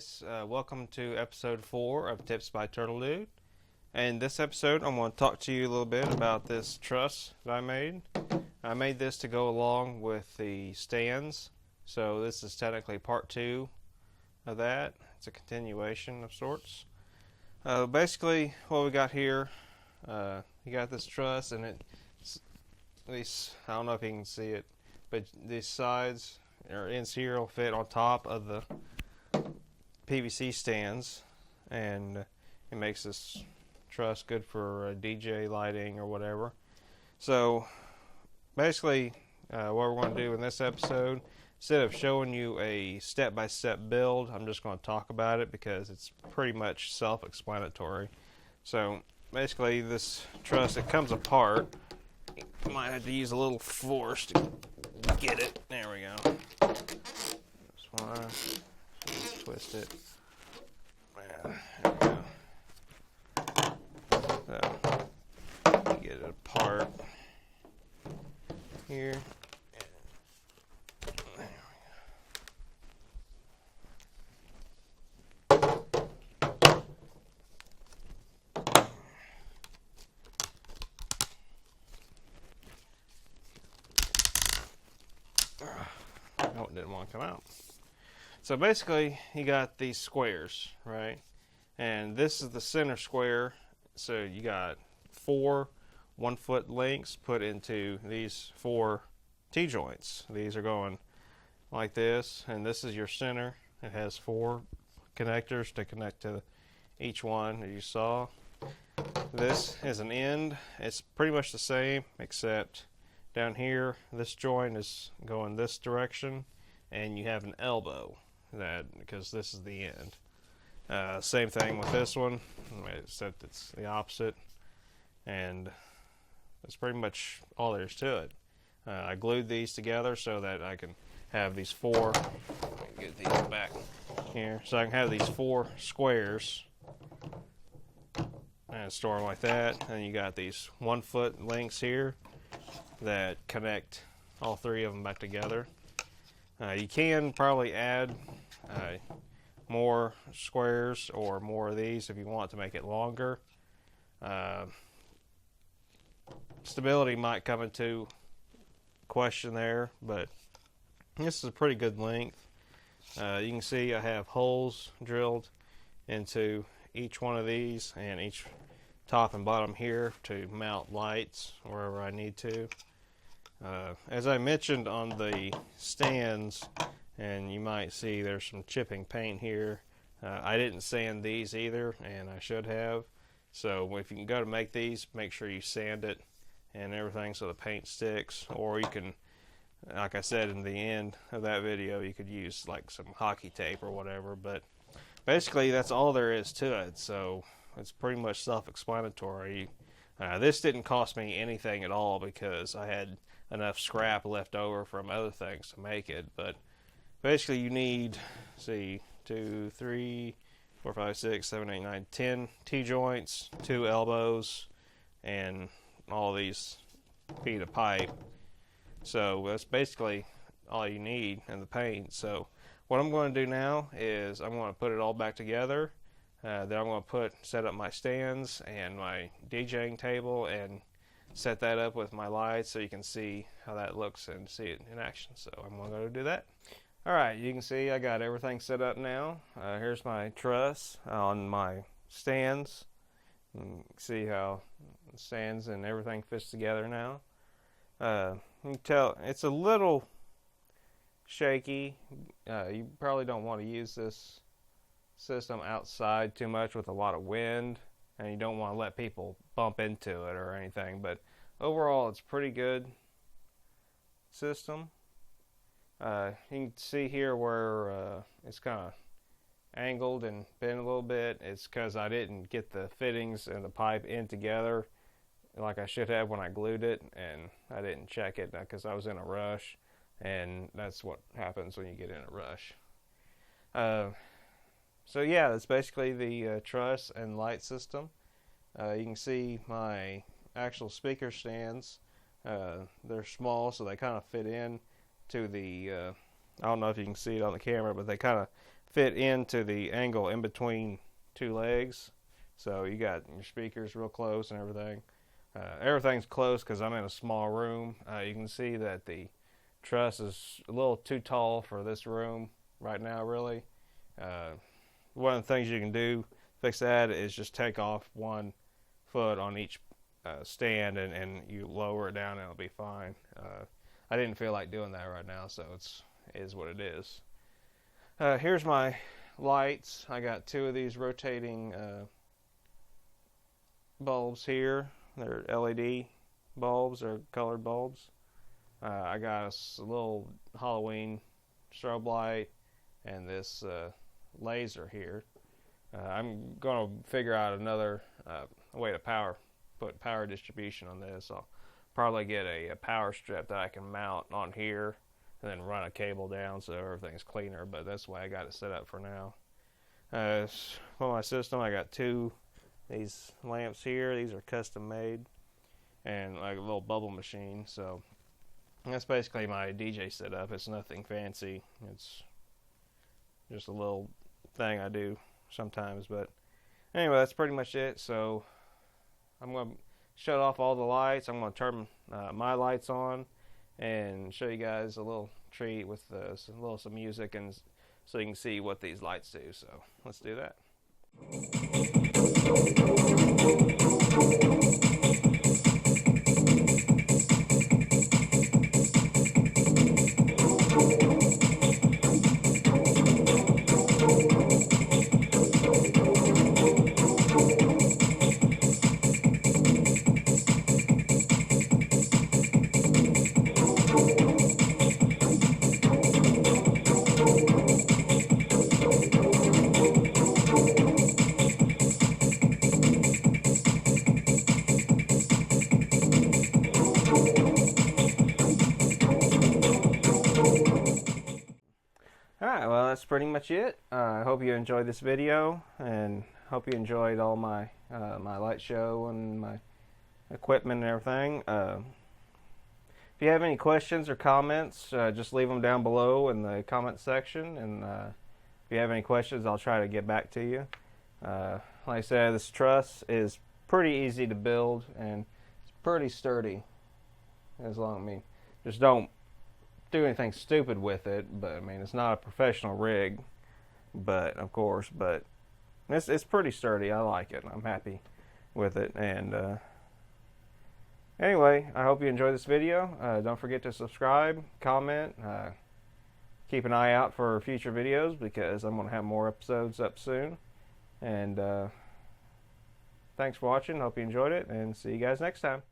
guys, welcome to episode 4 of Tips by TurtleDude. And this episode I'm going to talk to you a little bit about this truss that I made. I made this to go along with the stands, so this is technically part 2 of that. It's a continuation of sorts. Basically what we got here, you got this truss, and it's at least, I don't know if you can see it, but these sides or ends here will fit on top of the PVC stands, and it makes this truss good for DJ lighting or whatever. So basically what we're going to do in this episode, instead of showing you a step-by-step build, I'm just going to talk about it because it's pretty much self-explanatory. So basically this truss, it comes apart. You might have to use a little force to get it. There we go. Just want to twist it. Yeah, there we go. So, get it apart here. There we go. Oh, it didn't want to come out. So basically, you got these squares, right? And this is the center square. So you got 4 1-foot lengths put into these 4 T-joints. These are going like this, and this is your center. It has 4 connectors to connect to each one, as you saw. This is an end. It's pretty much the same, except down here, this joint is going this direction, and you have an elbow, because this is the end. Same thing with this one, except it's the opposite, and that's pretty much all there is to it. I glued these together so that I can have these 4, let me get these back here, so I can have these 4 squares and store them like that. And you got these 1-foot lengths here that connect all 3 of them back together. You can probably add more squares or more of these if you want to make it longer. Stability might come into question there, but this is a pretty good length. You can see I have holes drilled into each one of these and each top and bottom here to mount lights wherever I need to. As I mentioned on the stands, and you might see there's some chipping paint here. I didn't sand these either, and I should have. So if you can go to make these, make sure you sand it and everything so the paint sticks. Or you can, like I said in the end of that video, you could use like some hockey tape or whatever. But basically that's all there is to it. So it's pretty much self-explanatory. This didn't cost me anything at all because I had enough scrap left over from other things to make it. But basically you need, see, 2, 3, 4, 5, 6, 7, 8, 9, 10 T-joints, 2 elbows, and all these feet of pipe. So that's basically all you need in the paint. So what I'm going to do now is I'm going to put it all back together. Then I'm going to set up my stands and my DJing table and set that up with my lights so you can see how that looks and see it in action. So I'm going to go do that. Alright, you can see I got everything set up now. Here's my truss on my stands. You can see how the stands and everything fits together now. You can tell it's a little shaky. You probably don't want to use this system outside too much with a lot of wind, and you don't want to let people bump into it or anything, but overall it's a pretty good system. You can see here where it's kind of angled and bent a little bit. It's because I didn't get the fittings and the pipe in together like I should have when I glued it, and I didn't check it because I was in a rush, and that's what happens when you get in a rush. So yeah, that's basically the truss and light system. You can see my actual speaker stands. They're small, so they kind of fit in to the I don't know if you can see it on the camera, but they kind of fit into the angle in between two legs. So you got your speakers real close and everything. Everything's close because I'm in a small room. You can see that the truss is a little too tall for this room right now, really. One of the things you can do to fix that is just take off 1 foot on each stand and you lower it down and it'll be fine. I didn't feel like doing that right now, so it is what it is. Here's my lights. I got 2 of these rotating bulbs here. They're LED bulbs or colored bulbs. I got a little Halloween strobe light and this laser here. I'm going to figure out another way to put power distribution on this. I'll probably get a power strip that I can mount on here and then run a cable down so everything's cleaner, but that's the way I got it set up for now. For my system, I got 2 these lamps here. These are custom made, and like a little bubble machine. So that's basically my DJ setup. It's nothing fancy. It's just a little thing I do sometimes. But anyway, that's pretty much it. So I'm going to shut off all the lights. I'm going to turn my lights on and show you guys a little treat with some music, and so you can see what these lights do. So let's do that. Alright, well, that's pretty much it. I hope you enjoyed this video, and hope you enjoyed all my my light show and my equipment and everything. If you have any questions or comments, just leave them down below in the comment section, and if you have any questions, I'll try to get back to you. Like I said, this truss is pretty easy to build, and it's pretty sturdy. Just don't do anything stupid with it, but I mean, it's not a professional rig, but of course, but it's pretty sturdy. I like it. I'm happy with it. And anyway, I hope you enjoyed this video. Don't forget to subscribe, comment, keep an eye out for future videos, because I'm going to have more episodes up soon. And thanks for watching. Hope you enjoyed it, and see you guys next time.